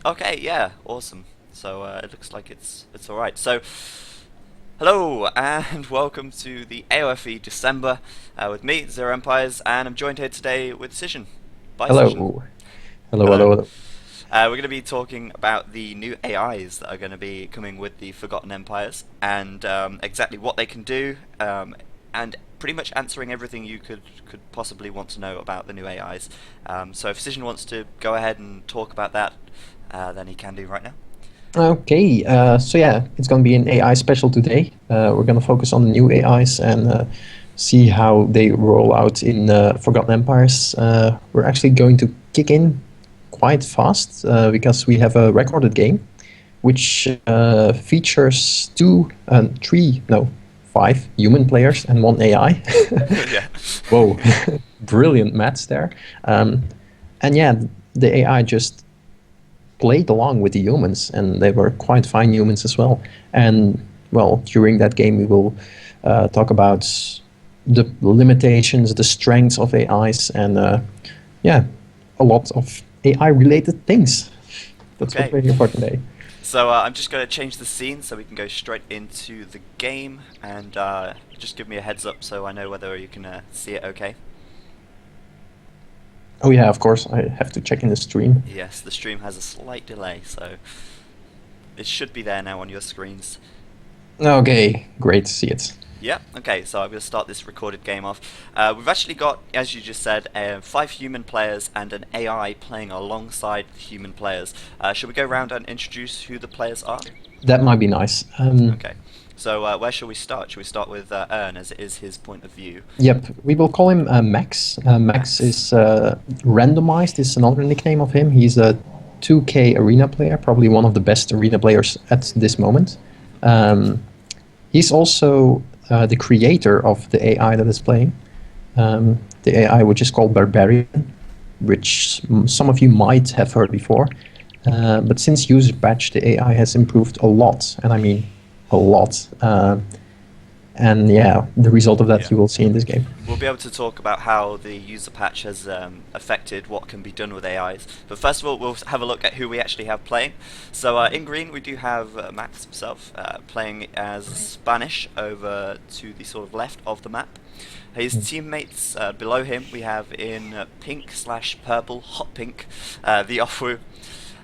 Okay, yeah, awesome. So it looks like it's all right. So hello and welcome to the AoFE December with me, Zero Empires, and I'm joined here today with Cision. Bye, Cision. Hello. Hello, Hello. hello, hello. We're going to be talking about the new AIs that are going to be coming with the Forgotten Empires and exactly what they can do, and pretty much answering everything you could possibly want to know about the new AIs. So if Cision wants to go ahead and talk about that, then he can do right now. Okay, so yeah, it's going to be an AI special today. We're going to focus on the new AIs and see how they roll out in Forgotten Empires. We're actually going to kick in quite fast because we have a recorded game which features three, no, five human players and one AI. Yeah. Whoa, brilliant maths there. And yeah, the AI just played along with the humans, and they were quite fine humans as well. And well, during that game, we will talk about the limitations, the strengths of AIs, and yeah, a lot of AI related things. That's what Okay. we're here for today. So I'm just going to change the scene so we can go straight into the game, and just give me a heads up so I know whether you can see it okay. Oh yeah, of course, I have to check in the stream. Yes, the stream has a slight delay, so it should be there now on your screens. Okay, great to see it. Yeah, okay, so I'm going to start this recorded game off. We've actually got, as you just said, five human players and an AI playing alongside the human players. Should we go around and introduce who the players are? That might be nice. Okay, so where shall we start? Shall we start with Ern, as it is his point of view? Yep, we will call him Max. Max Max. is randomized, is another nickname of him. He's a 2K arena player, probably one of the best arena players at this moment. Um, he's also the creator of the AI that is playing. The AI, which is called Barbarian, which some of you might have heard before. But since user patch, the AI has improved a lot, and I mean a lot. And yeah, the result of that Yeah. you will see in this game. We'll be able to talk about how the user patch has affected what can be done with AIs. But first of all, we'll have a look at who we actually have playing. So in green, we do have Max himself playing as Spanish over to the sort of left of the map. His teammates below him, we have in pink/purple, hot pink, the Offwu,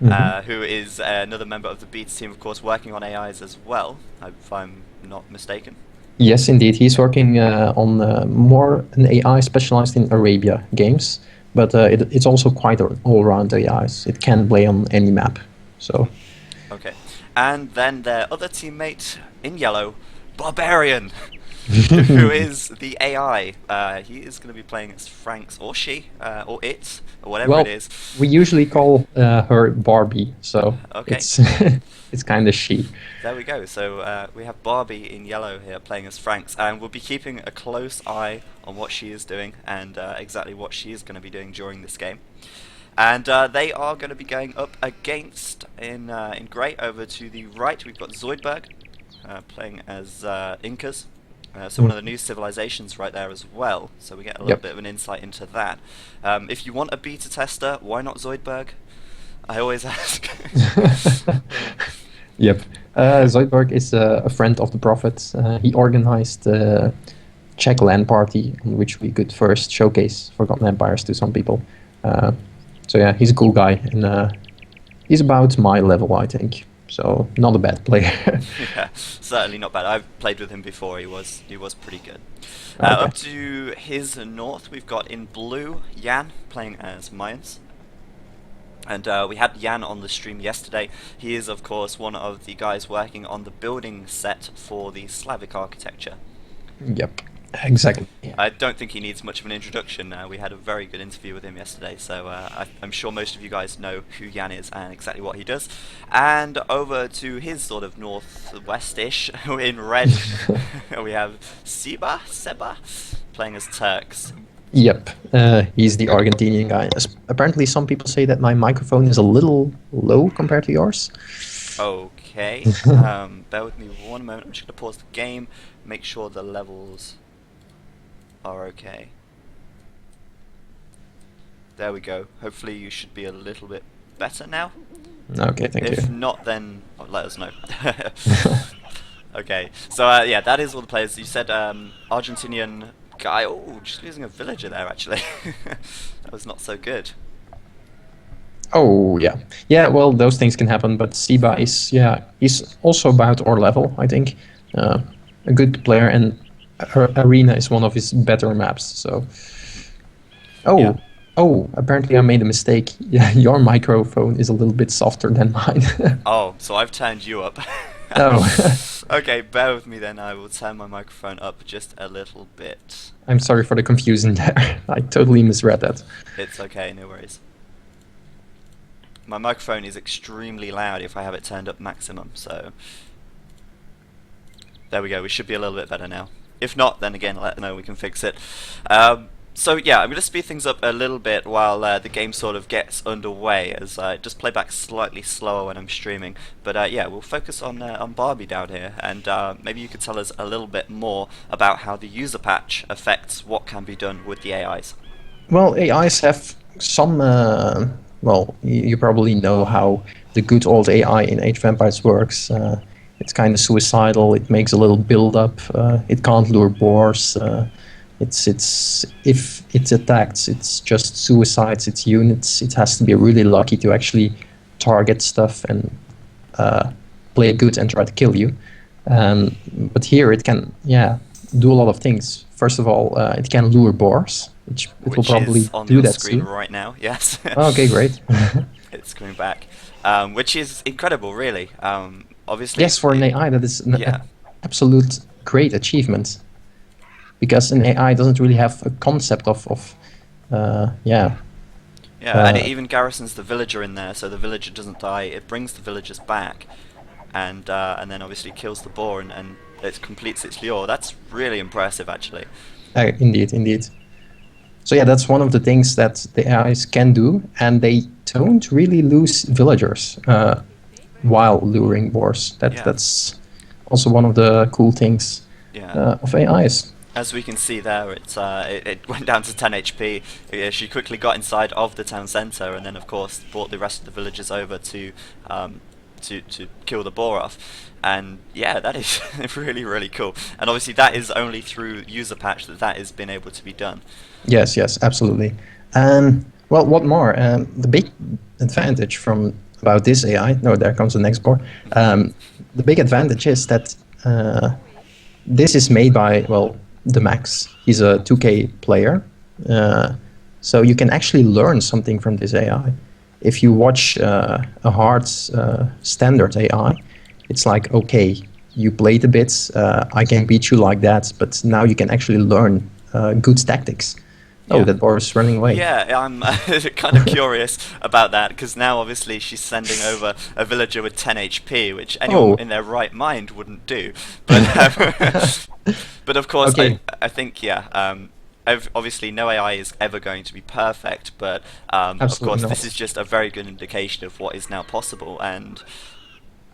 Mhm. who is another member of the Beta team, of course, working on AIs as well, if I'm not mistaken. Yes, indeed. He's working on more an AI specialized in Arabia games, but it's also quite an all-round AI. It can play on any map. So, Okay. And then their other teammate in yellow, Barbarian, who is the AI. He is going to be playing as Frank's, or she, or it, or whatever it well, is. we usually call her Barbie, so Okay. it's it's kind of she. There we go. So we have Barbie in yellow here playing as Frank's, and we'll be keeping a close eye on what she is doing and exactly what she is going to be doing during this game. And they are going to be going up against, in grey, over to the right, we've got Zoidberg playing as Incas. So one of the new civilizations right there as well. So we get a little Yep. bit of an insight into that. If you want a beta tester, why not Zoidberg? I always ask. Yep. Zoidberg is a friend of the Prophet. He organized a Czech LAN party on which we could first showcase Forgotten Empires to some people. Uh, so yeah, he's a cool guy, and he's about my level, I think. So not a bad player. Yeah, certainly not bad. I've played with him before. He was pretty good. Okay. Up to his north, we've got in blue Jan playing as Mayans. And we had Jan on the stream yesterday. He is, of course, one of the guys working on the building set for the Slavic architecture. Yep. Exactly. I don't think he needs much of an introduction. We had a very good interview with him yesterday, so I'm sure most of you guys know who Jan is and exactly what he does. And over to his sort of northwest-ish, in red, we have Seba playing as Turks. Yep. He's the Argentinian guy. Apparently, some people say that my microphone is a little low compared to yours. Okay, bear with me one moment. I'm just going to pause the game, make sure the levels are okay. There we go. Hopefully you should be a little bit better now. Okay, thank you. If not, then let us know. Okay, so yeah, that is all the players. You said Argentinian guy. Oh, just losing a villager there actually. That was not so good. Oh yeah, yeah. Well, those things can happen, but Siba is he's also about our level, I think. Uh, a good player, and Arena is one of his better maps. So Yeah. oh apparently I made a mistake. Yeah, your microphone is a little bit softer than mine. Oh, so I've turned you up. Oh, Okay, bear with me then. I will turn my microphone up just a little bit. I'm sorry for the confusion there. I totally misread that. It's okay, no worries. My microphone is extremely loud if I have it turned up maximum, so there we go. We should be a little bit better now. If not, then again, let us know, we can fix it. So yeah, I'm going to speed things up a little bit while the game sort of gets underway, as I just play back slightly slower when I'm streaming. But yeah, we'll focus on Barbie down here, and maybe you could tell us a little bit more about how the user patch affects what can be done with the AIs. Well, AIs have some. Well, you probably know how the good old AI in Age of Empires works. It's kind of suicidal. It makes a little build up. It can't lure boars. It's if it's attacked, it's just suicides its units. It has to be really lucky to actually target stuff and play it good and try to kill you. But here it can, do a lot of things. First of all, it can lure boars, which it will Which probably is on do your that screen soon. right now, yes. Okay, great. It's coming back, which is incredible, really. Obviously, Yes, for an AI, that is an yeah, absolute great achievement. Because an AI doesn't really have a concept of yeah, and it uh, even garrisons the villager in there, so the villager doesn't die. It brings the villagers back, and then obviously kills the boar, and it completes its lure. That's really impressive, actually. indeed. So yeah, that's one of the things that the AIs can do, and they don't really lose villagers while luring boars. Yeah, That's also one of the cool things yeah. of AIs. As we can see there, it went down to 10 HP. She quickly got inside of the town centre, and then of course brought the rest of the villagers over to kill the boar off. And yeah, that is really cool. And obviously that is only through user patch that has been able to be done. Yes, absolutely. Well, what more? The big advantage from about this AI. No, there comes the next board. The big advantage is that this is made by the Max. He's a 2K player, so you can actually learn something from this AI. If you watch a hard standard AI, it's like, okay, you played a bit, I can beat you like that, but now you can actually learn good tactics. Oh, Yeah. that boar is running away. Yeah, I'm kind of curious about that, because now obviously she's sending over a villager with 10 HP, which anyone Oh. in their right mind wouldn't do. But but of course, Okay. I think obviously no AI is ever going to be perfect, but of Absolutely course this not. is just a very good indication of what is now possible, and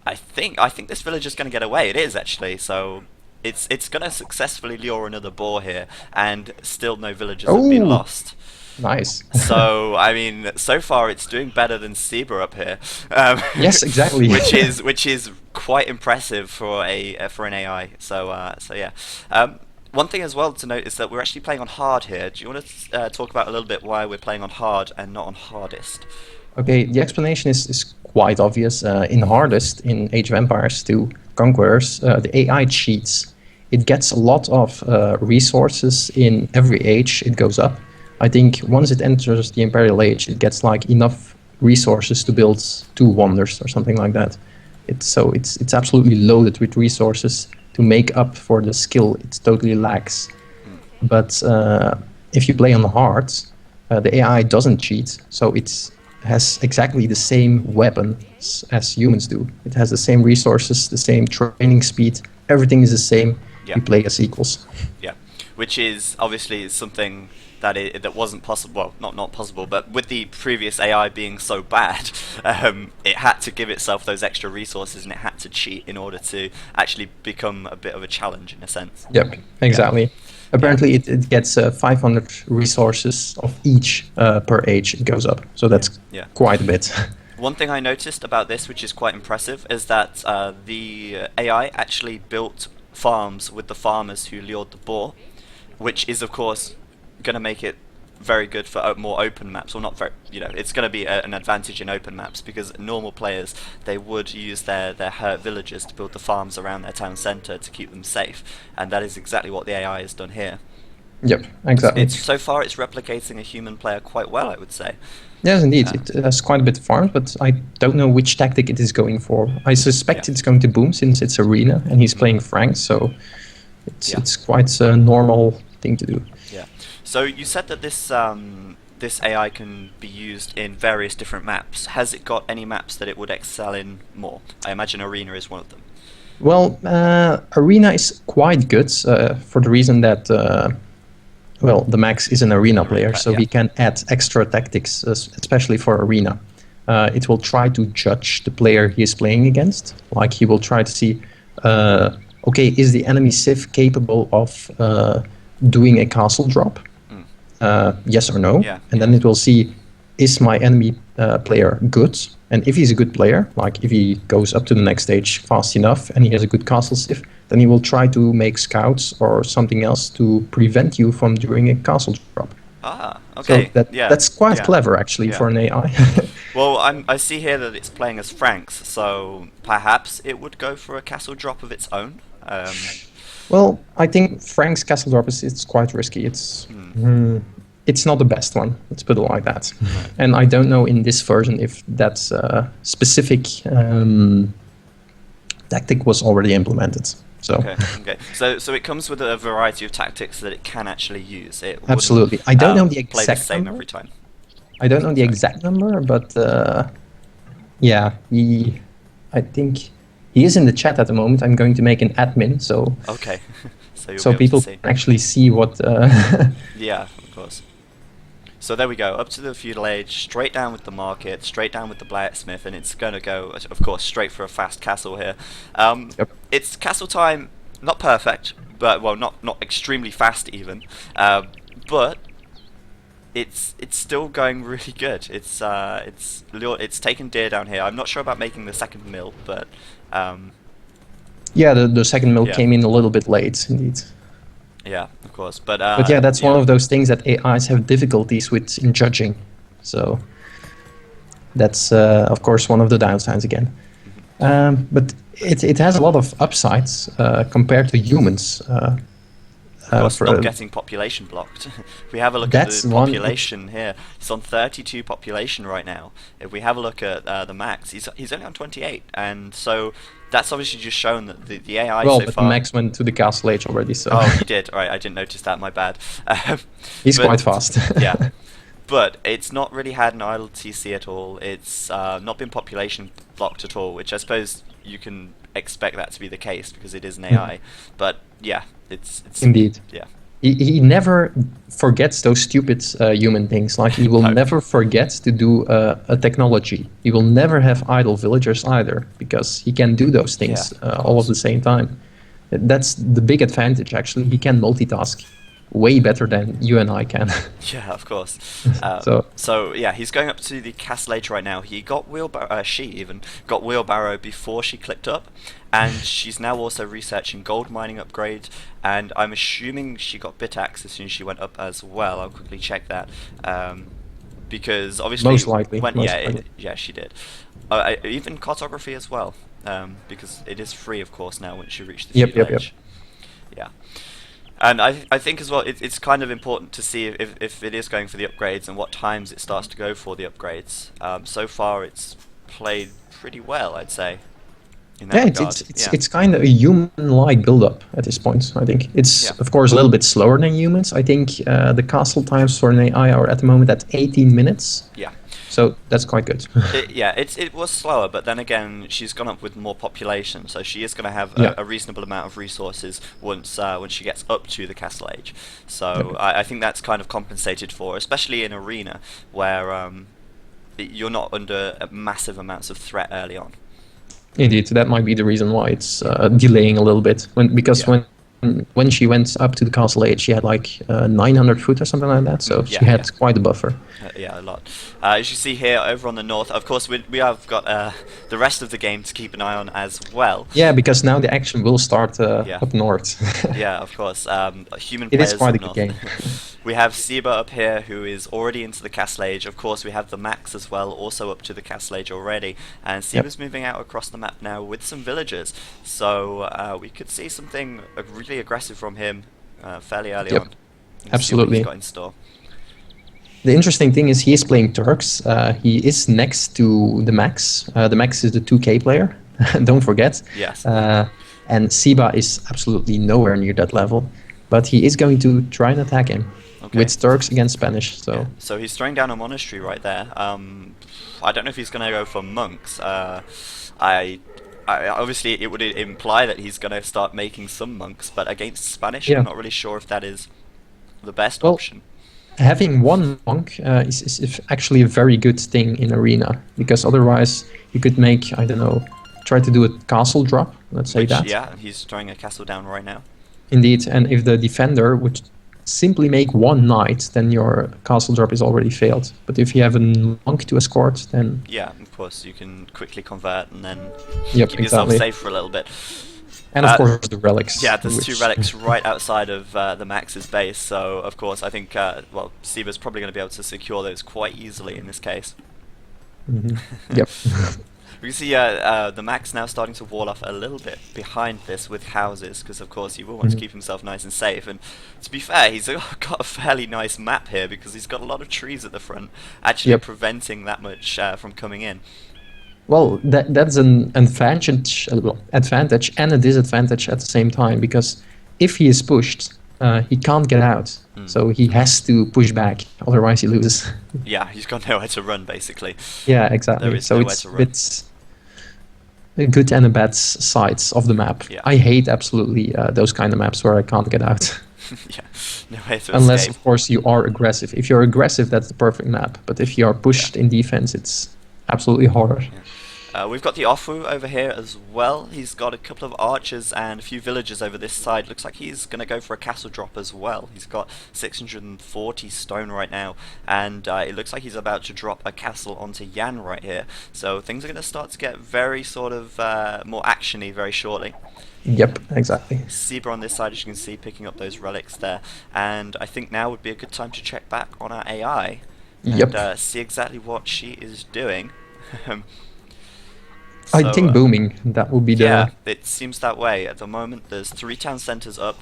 I think this villager's going to get away. It is actually, so. It's going to successfully lure another boar here, and still no villagers have been Oh, lost. nice. So I mean, so far it's doing better than Seba up here, Yes, exactly. which is quite impressive for an AI. So yeah. One thing as well to note is that we're actually playing on hard here. Do you want to talk about a little bit why we're playing on hard and not on hardest? Okay, the explanation is quite obvious. In Hardest, in Age of Empires 2 Conquerors, the AI cheats. It gets a lot of resources in every age it goes up. I think once it enters the Imperial Age, it gets like enough resources to build 2 wonders or something like that. It's absolutely loaded with resources to make up for the skill it totally lacks. But if you play on hard, the AI doesn't cheat, so it has exactly the same weapons as humans do. It has the same resources, the same training speed. Everything is the same. Yeah. You play as equals. Yeah, which is obviously something that wasn't possible. Well, not possible, but with the previous AI being so bad, it had to give itself those extra resources, and it had to cheat in order to actually become a bit of a challenge in a sense. Yep, exactly. Apparently, it gets 500 resources of each per age it goes up. So that's Yeah. quite a bit. One thing I noticed about this, which is quite impressive, is that the AI actually built farms with the farmers who lured the boar, which is of course going to make it very good for more open maps, or not very, it's going to be an advantage in open maps because normal players, they would use their hurt villagers to build the farms around their town centre to keep them safe, and that is exactly what the AI has done here. Yep, exactly. It's so far it's replicating a human player quite well, I would say. Yes, indeed. It has quite a bit of farms, but I don't know which tactic it is going for. I suspect Yeah. it's going to boom since it's arena and he's playing Franks, so it's quite a normal thing to do. Yeah. So you said that this AI can be used in various different maps. Has it got any maps that it would excel in more? I imagine arena is one of them. Well, arena is quite good for the reason that well, the Max is an arena player, so he can add extra tactics, especially for arena. It will try to judge the player he is playing against. Like, he will try to see, okay, is the enemy Civ capable of doing a castle drop? Yes or no? Yeah, and then it will see, is my enemy player good? And if he's a good player, like if he goes up to the next stage fast enough and he has a good castle Civ, then he will try to make scouts or something else to prevent you from doing a castle drop. Ah, okay. So that's quite clever, actually, for an AI. Well, I see here that it's playing as Franks, so perhaps it would go for a castle drop of its own. Well, I think Frank's castle drop it's quite risky. It's not the best one, let's put it like that. And I don't know in this version if that specific tactic was already implemented. So. Okay. So it comes with a variety of tactics that it can actually use. It absolutely. I don't know the exact play the same number. Every time. I don't know the exact number, but yeah, I think he is in the chat at the moment. I'm going to make an admin, so okay. So people can actually see what. Yeah, of course. So there we go, up to the feudal age, straight down with the market, straight down with the blacksmith, and it's going to go, of course, straight for a fast castle here. It's castle time, not perfect, but, well, not extremely fast even, but it's still going really good. It's taken deer down here. I'm not sure about making the second mill, but yeah, the second mill came in a little bit late, indeed. Yeah, of course, but yeah, that's one of those things that AIs have difficulties with in judging. So that's of course one of the downsides again. But it has a lot of upsides compared to humans. Of course, not getting population blocked. If we have a look at the population here, it's on 32 population right now. If we have a look at the max, he's only on 28, and so that's obviously just shown that the AI so far... Well, but the max went to the castle age already, so... Oh, he did. All right, I didn't notice that, my bad. He's quite fast. Yeah. But it's not really had an idle TC at all. It's not been population blocked at all, which I suppose you can expect that to be the case because it is an AI. But yeah, it's indeed. Yeah. He never forgets those stupid human things. Like, he will never forget to do a technology. He will never have idle villagers either, because he can do those things all at the same time. That's the big advantage, actually. He can multitask way better than you and I can. Yeah, of course. So yeah, he's going up to the castle age right now. He got wheelbarrow. She even got wheelbarrow before she clicked up, and she's now also researching gold mining upgrade. And I'm assuming she got bit axe as soon as she went up as well. I'll quickly check that, because obviously most likely. Yeah, she did. Even cartography as well, because it is free, of course, now once you reach the feudal age. Yeah. And I think as well, it's kind of important to see if it is going for the upgrades and what times it starts to go for the upgrades. So far, it's played pretty well, I'd say. In that regard. It's kind of a human-like build-up at this point. I think it's of course a little bit slower than humans. I think the castle times for an AI are at the moment at 18 minutes. Yeah. So that's quite good. It was slower, but then again, she's gone up with more population, so she is going to have a reasonable amount of resources once she gets up to the castle age. So I think that's kind of compensated for, especially in arena, where you're not under massive amounts of threat early on. Indeed, that might be the reason why it's delaying a little bit. When when she went up to the castle age, she had like 900 foot or something like that. So Yeah, she had yeah. quite a buffer. Yeah, a lot. As you see here over on the north, of course, we have got the rest of the game to keep an eye on as well. Yeah, because now the action will start Yeah. up north. Yeah, of course. Human It is players quite a up good north. game. We have Seba up here, who is already into the Castle Age. Of course, we have the Max as well, also up to the Castle Age already. And Seba's moving out across the map now with some villagers. So we could see something really aggressive from him fairly early on. Let's Absolutely. see what he's got in store. The interesting thing is he is playing Turks. He is next to the Max. The Max is the 2K player, don't forget. Yes. And Seba is absolutely nowhere near that level. But he is going to try and attack him with Turks against Spanish. So So he's throwing down a monastery right there. I don't know if he's going to go for monks. I obviously it would imply that he's going to start making some monks, but against Spanish, I'm not really sure if that is the best option. Having one monk is actually a very good thing in Arena, because otherwise you could make, I don't know, try to do a castle drop, let's say that. Yeah, he's throwing a castle down right now. Indeed, and if the defender would simply make one knight, then your castle drop is already failed. But if you have a monk to escort, then... Yeah, of course, you can quickly convert and then Yep, keep yourself safe for a little bit. And of course the relics. Yeah, there's two relics right outside of the Max's base, so of course I think, well, Seba's probably going to be able to secure those quite easily in this case. Yep. We can see the Max now starting to wall off a little bit behind this with houses, because of course he will want to keep himself nice and safe. And to be fair, he's got a fairly nice map here, because he's got a lot of trees at the front, actually preventing that much from coming in. Well, that's an advantage and a disadvantage at the same time, because if he is pushed, he can't get out. So he has to push back, otherwise he loses. Yeah, he's got nowhere to run, basically. Yeah, exactly. There is So nowhere it's to run. a good and a bad sides of the map. Yeah. I hate absolutely those kind of maps where I can't get out. Yeah, nowhere to Unless, escape. of course, you are aggressive. If you're aggressive, that's the perfect map. But if you are pushed in defense, it's absolutely horror. We've got the AoFE over here as well. He's got a couple of archers and a few villagers over this side. Looks like he's going to go for a castle drop as well. He's got 640 stone right now, and it looks like he's about to drop a castle onto Yan right here. So things are going to start to get very sort of more actiony very shortly. Yep, exactly. Seba on this side, as you can see, picking up those relics there. And I think now would be a good time to check back on our AI and see exactly what she is doing. I think booming, that would be the... Yeah, it seems that way. At the moment, there's 3 town centers up.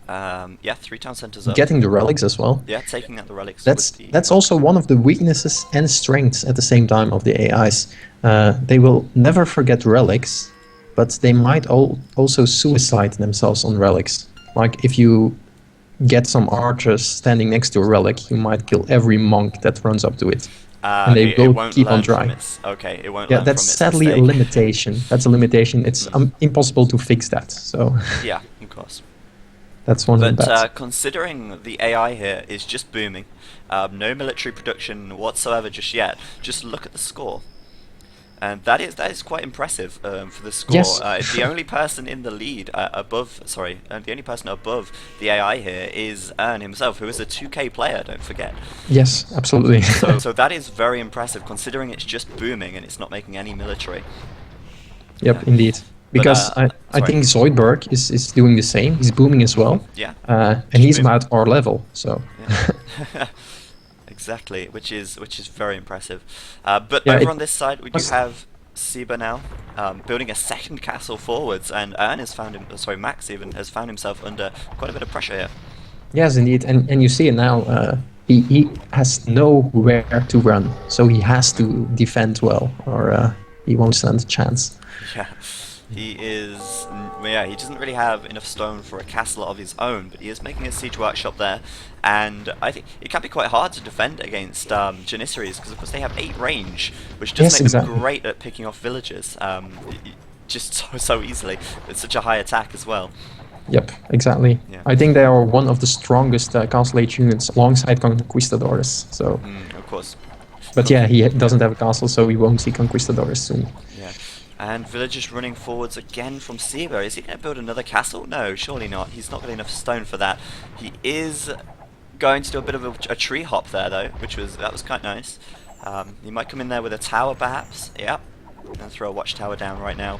3 town centers up. Getting the relics as well. Yeah, taking out the relics. That's also one of the weaknesses and strengths at the same time of the AIs. They will never forget relics, but they might also suicide themselves on relics. Like if you get some archers standing next to a relic, you might kill every monk that runs up to it. And they will keep on trying. Okay, it won't. Yeah, that's sadly a limitation. That's a limitation. It's impossible to fix that. So yeah, of course. That's one of the bad. But considering the AI here is just booming, no military production whatsoever just yet. Just look at the score, and that is quite impressive for the score. Yes. The only person in the lead the only person above the AI here is Ern himself, who is a 2K player. Don't forget. Yes, absolutely. So that is very impressive, considering it's just booming and it's not making any military. Yep, indeed. Because I think Zoidberg is doing the same. He's booming as well. Yeah. And he's about our level. So. Yeah. Exactly, which is very impressive. But over on this side, we do have Seba now building a second castle forwards, and Ern has found Max even has found himself under quite a bit of pressure here. Yes, indeed, and you see it now. He has nowhere to run, so he has to defend well, or he won't stand a chance. Yeah. He doesn't really have enough stone for a castle of his own, but he is making a siege workshop there, and I think it can be quite hard to defend against Janissaries, because of course they have 8 range, which does make them great at picking off villagers, just so easily. It's such a high attack as well. Yep, exactly. Yeah. I think they are one of the strongest Castle Age units alongside Conquistadors. So. Of course. But yeah, he doesn't have a castle, so we won't see Conquistadors soon. Yeah. And villagers running forwards again from Siba. Is he going to build another castle? No, surely not. He's not got enough stone for that. He is going to do a bit of a tree hop there, though, that was quite nice. He might come in there with a tower, perhaps. Yep. And throw a watchtower down right now.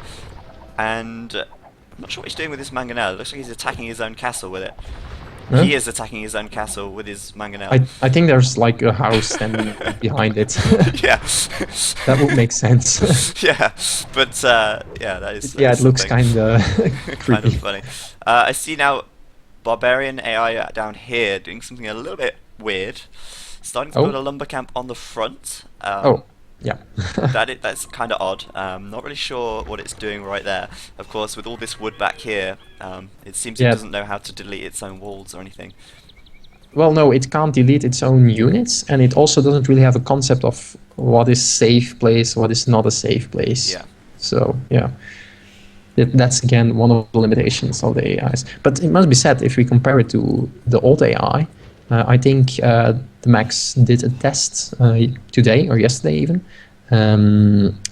And I'm not sure what he's doing with his mangonel. It looks like he's attacking his own castle with it. Huh? He is attacking his own castle with his mangonel. I think there's like a house standing behind it. Yeah. That would make sense. Yeah, but yeah, that is. Yeah, it looks kind of kind creepy. of funny. I see now Barbarian AI down here doing something a little bit weird. Starting to build a lumber camp on the front. Oh, yeah. That's kind of odd. Not really sure what it's doing right there. Of course, with all this wood back here, it seems it doesn't know how to delete its own walls or anything. Well, no, it can't delete its own units, and it also doesn't really have a concept of what is safe place, what is not a safe place. Yeah. So, yeah. That's, again, one of the limitations of the AIs. But it must be said, if we compare it to the old AI, I think the Max did a test today, or yesterday even,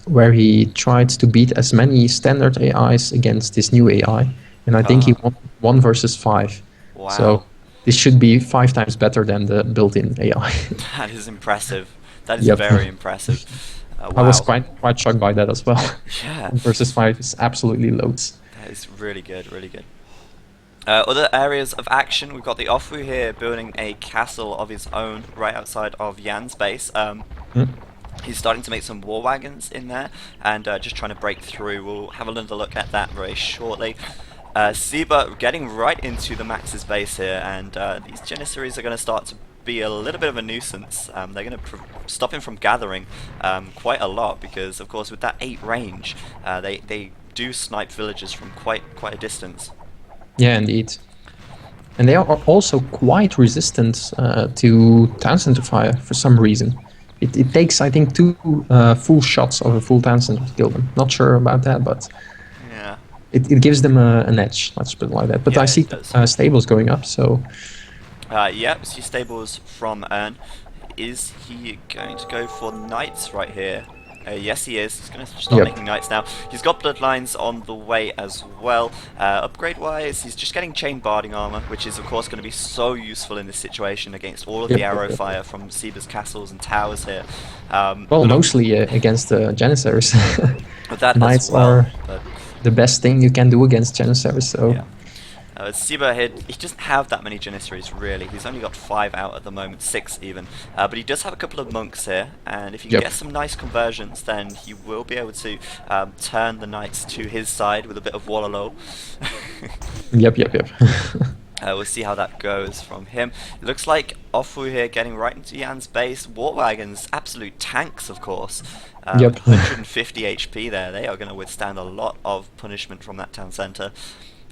where he tried to beat as many standard AIs against this new AI. And I think he won 1 versus 5. Wow. So this should be 5 times better than the built-in AI. That is impressive. That is Yep. very impressive. Wow. I was quite shocked by that as well. Yeah. 1 versus 5 is absolutely loads. That is really good, really good. Other areas of action, we've got the AoFE here building a castle of his own right outside of Jan's base. He's starting to make some war wagons in there and just trying to break through. We'll have another look at that very shortly. Siba getting right into the Max's base here, and these Janissaries are going to start to be a little bit of a nuisance. They're going to stop him from gathering quite a lot because, of course, with that 8 range, they do snipe villagers from quite a distance. Yeah, indeed. And they are also quite resistant to town center fire for some reason. It takes, I think, 2 full shots of a full town center to kill them. Not sure about that, but yeah, it gives them an edge, let's put it like that. But yeah, I see stables going up, so... yeah, see stables from Ern. Is he going to go for knights right here? Yes, he is. He's going to start making knights now. He's got bloodlines on the way as well. Upgrade-wise, he's just getting chain barding armor, which is, of course, going to be so useful in this situation against all of the arrow fire from Siba's castles and towers here. Well, mostly against the Janissaries. But that knights as well, are the best thing you can do against Janissaries, so... Yeah. Siba here, he doesn't have that many Janissaries really. He's only got 5 out at the moment, 6 even. But he does have a couple of monks here, and if he can get some nice conversions, then he will be able to turn the knights to his side with a bit of Wallalo. Yep. We'll see how that goes from him. It looks like AoFE here getting right into Jan's base. War wagons, absolute tanks, of course. 150 HP there. They are going to withstand a lot of punishment from that town centre.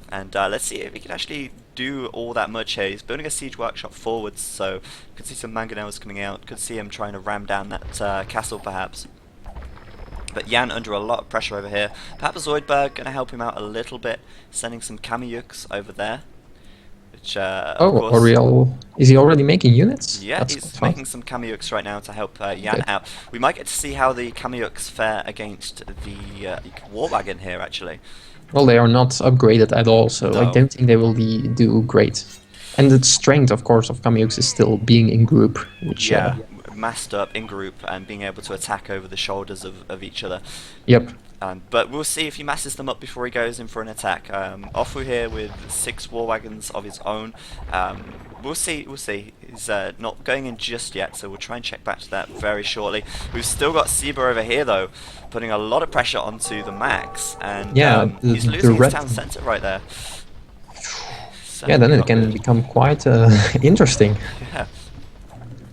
And let's see if he can actually do all that much here. He's building a siege workshop forwards, so could see some mangonels coming out. Could see him trying to ram down that castle, perhaps. But Jan under a lot of pressure over here. Perhaps Zoidberg going to help him out a little bit, sending some Kamiyuks over there. Which, of course, Oriel, is he already making units? Yeah, he's making some Kamiyuks right now to help Jan out. We might get to see how the Kamiyuks fare against the war wagon here, actually. Well, they are not upgraded at all, so I don't think they will do great. And the strength, of course, of Kamiyuks is still being in group, which... Yeah, massed up in group and being able to attack over the shoulders of each other. Yep. But we'll see if he masses them up before he goes in for an attack. AoFE here with 6 war wagons of his own. We'll see. He's not going in just yet, so we'll try and check back to that very shortly. We've still got Siba over here, though, putting a lot of pressure onto the Max, and he's losing his town centre right there. Yeah, then it can become quite interesting. Yeah.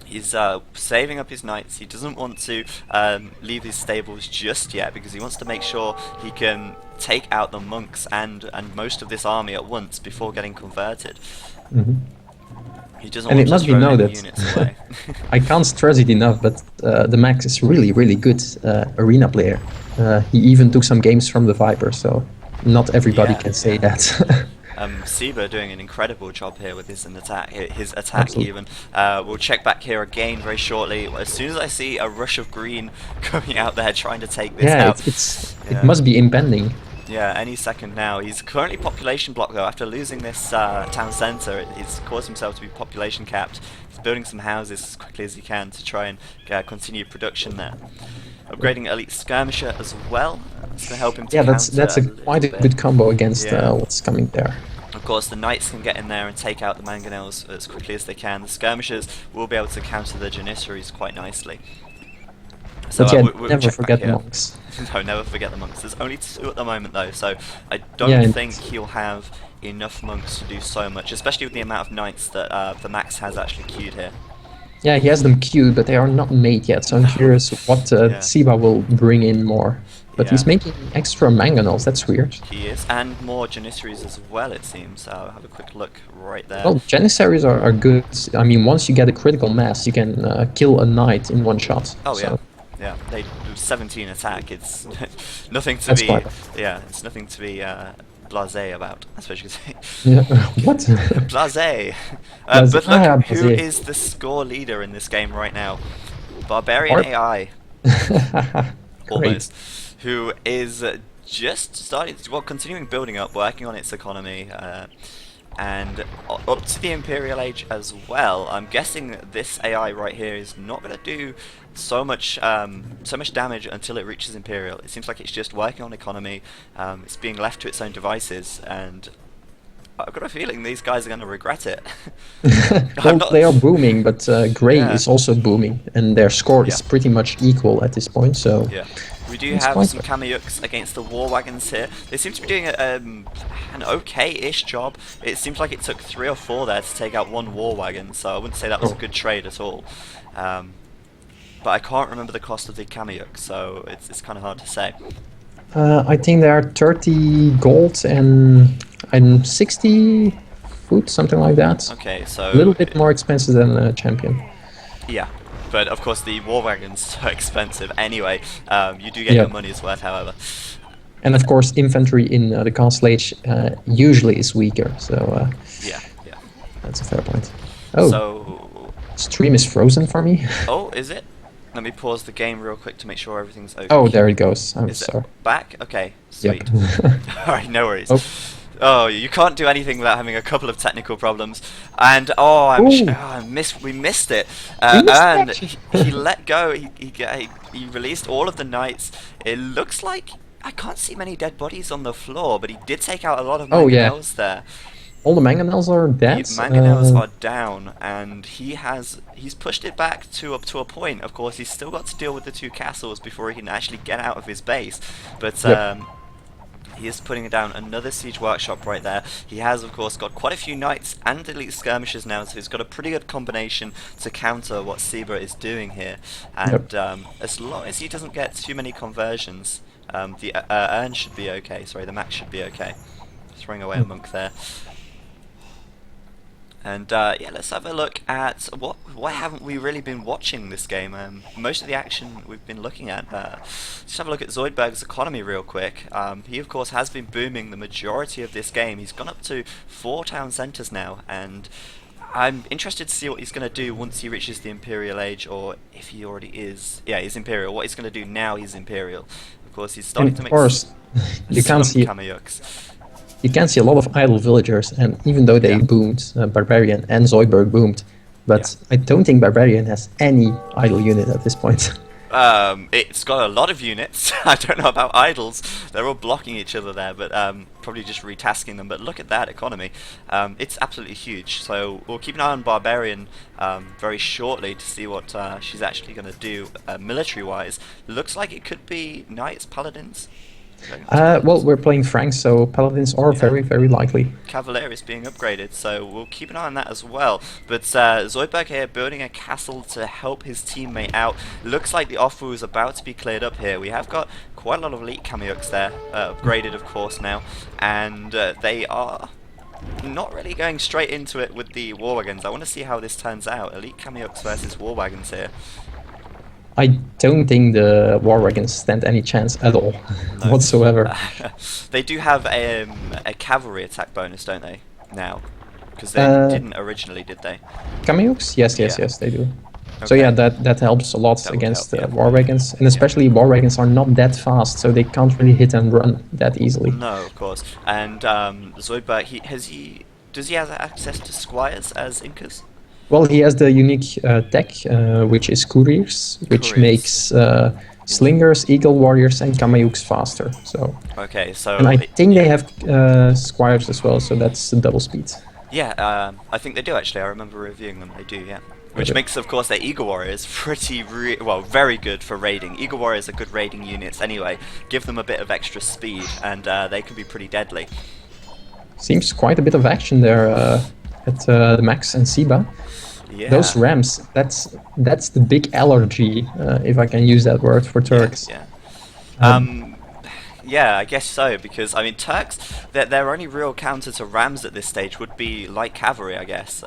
He's saving up his knights. He doesn't want to leave his stables just yet because he wants to make sure he can take out the monks and most of this army at once before getting converted. He doesn't want to throw any units away. I can't stress it enough, but the Max is really good arena player. He even took some games from the Viper, so not everybody can say that. Seba doing an incredible job here with his attack Absolutely. even. We'll check back here again very shortly. As soon as I see a rush of green coming out there trying to take this Yeah, out. it Yeah. must be impending. Yeah, any second now. He's currently population blocked though. After losing this town centre, he's caused himself to be population capped. He's building some houses as quickly as he can to try and continue production there. Upgrading elite skirmisher as well. It's going to help him to Yeah, counter that's a a little quite a bit. good combo against Yeah. what's coming there. Of course, the knights can get in there and take out the mangonels as quickly as they can. The skirmishers will be able to counter the janissaries quite nicely. So But yeah, we'll never check back forget the here. monks. No, never forget the monks. There's only 2 at the moment though, so I Yeah, don't and think he'll have enough monks to do so much, especially with the amount of knights that the max has actually queued here. yeah, he has them queued, but they are not made yet. So I'm curious what Yeah. Siba will bring in more. But Yeah. he's making extra mangonels. That's weird. He is, and more janissaries as well, it seems. Have a quick look right there. Well, janissaries are good. I mean, once you get a critical mass, you can kill a knight in one shot. Oh yeah, So yeah. They do 17 attack. It's nothing to that's be. quite. Yeah, it's nothing to be blasé about. That's what you could say. Yeah. What? Blasé. Blasé. But look, Ah, who blasé. is the score leader in this game right now? Barbarian Barb. AI, Great. almost, who is just starting. Well, continuing building up, working on its economy. And up to the Imperial Age as well. I'm guessing this AI right here is not going to do so much damage until it reaches Imperial. It seems like it's just working on economy. It's being left to its own devices, and I've got a feeling these guys are going to regret it. Well, they are booming, but Grey Yeah. is also booming, and their score is Yeah. pretty much equal at this point. So Yeah, we do it's have quite some Kameyuks against the war wagons here. They seem to be doing an okay-ish job. It seems like it took 3 or 4 there to take out 1 war wagon, so I wouldn't say that was a Oh. good trade at all. But I can't remember the cost of the Kameyuk, so it's kind of hard to say. I think they are 30 gold and 60 food, something like that. Okay, so A little bit more expensive than a champion. yeah, but of course the war wagons are expensive anyway. You do get Yeah. your money's worth, however. And of course, infantry in the Castle Age usually is weaker, so Yeah, yeah. that's a fair point. Oh, So, stream is frozen for me. oh, is it? Let me pause the game real quick to make sure everything's okay. Oh, there it goes. I'm Is sorry. it back? Okay, Yep. sweet. Alright, no worries. Oh. Oh, you can't do anything without having a couple of technical problems. And oh, we missed it. We missed And it. he let go. He released all of the knights. It looks like I can't see many dead bodies on the floor, but he did take out a lot of Oh, yeah. mangonels there. All the mangonels are dead. Mangonels are down, and he's pushed it back up to a point. Of course, he's still got to deal with the 2 castles before he can actually get out of his base. But Yep. he is putting down another siege workshop right there. He has, of course, got quite a few knights and elite skirmishers now, so he's got a pretty good combination to counter what Seba is doing here. And as long as he doesn't get too many conversions, the urn should be okay. Sorry, the max should be okay. Throwing away a monk there. And yeah, let's have a look at why haven't we really been watching this game? Most of the action we've been looking at. Just have a look at Zoidberg's economy real quick. He of course has been booming the majority of this game. He's gone up to 4 town centres now, and I'm interested to see what he's going to do once he reaches the Imperial Age, or if he already is. Yeah, he's Imperial. What he's going to do now he's Imperial. Of course, he's starting And to of make course, you some can't see Kameyuks. you can see a lot of idle villagers, and even though they Yeah. boomed, Barbarian and Zoidberg boomed, but I don't think Barbarian has any idle unit at this point. It's got a lot of units. I don't know about idols. They're all blocking each other there, but probably just retasking them. But look at that economy. It's absolutely huge. So we'll keep an eye on Barbarian very shortly to see what she's actually going to do military-wise. Looks like it could be Knights, Paladins. Well, we're playing Franks, so Paladins are very, very likely. Cavalier is being upgraded, so we'll keep an eye on that as well. But Zoidberg here building a castle to help his teammate out. Looks like the offer is about to be cleared up here. We have got quite a lot of elite Kameyuks there, upgraded of course now, and they are not really going straight into it with the war wagons. I want to see how this turns out. Elite Kameyuks versus war wagons here. I don't think the War Wagons stand any chance at all, No. whatsoever. They do have a cavalry attack bonus, don't they? Now, because they Uh, didn't originally, did they? Cameos? Yes, Yeah. yes, they do. So Okay. yeah, that helps a lot That would against help, yeah. War Wagons, and especially War Wagons are not that fast, so they can't really hit and run that easily. No, of course. And Zoidberg, does he have access to squires as Incas? Well, he has the unique tech, which is Couriers, which Couriers. makes Slingers, Eagle Warriors, and Kameyuks faster. So, Okay, and so I think they have Squires as well, so that's double speed. yeah, I think they do actually. I remember reviewing them. They do, yeah. Which Okay. makes, of course, their Eagle Warriors well, very good for raiding. Eagle Warriors are good raiding units anyway. Give them a bit of extra speed, and they can be pretty deadly. Seems quite a bit of action there at the Max and Siba. Yeah. Those Rams, that's the big allergy, if I can use that word for Turks. Yeah. Um, Yeah, I guess so, because, I mean, Turks, their only real counter to Rams at this stage would be light cavalry, I guess.